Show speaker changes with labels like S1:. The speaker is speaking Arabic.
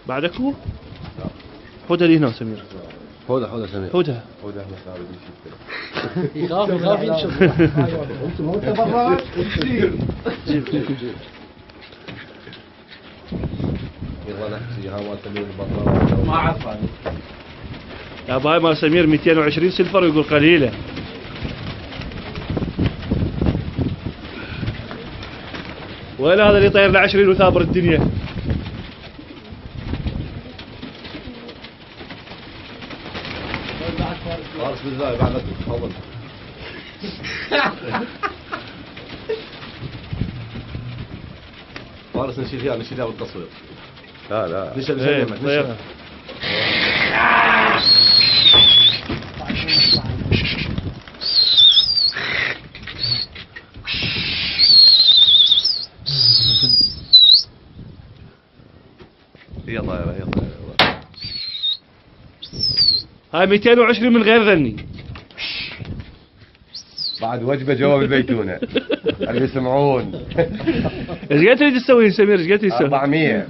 S1: بعدك هو؟ خذها لي هنا سمير.
S2: خذها سمير.
S1: خذها.
S2: احنا صار
S3: يخاف ينشف.
S2: انت برا
S1: جيب.
S2: يلا نحكي هوا سمير برا.
S3: ما عرف هذا.
S1: يا باي مال سمير 220 سلفر ويقول قليله. وين هذا اللي طير ل 20 وثابر الدنيا؟
S2: فارس بالله بعد تفضل. فارس نشيلها بالتصوير. لا نشيلها. هي طايرة.
S1: هاي 220 من غير ذني.
S2: بعد وجبة جواب البيتونة. اللي يسمعون.
S1: ايش قد تريد تسوي سمير؟ ايش قد تسوي؟
S2: 400.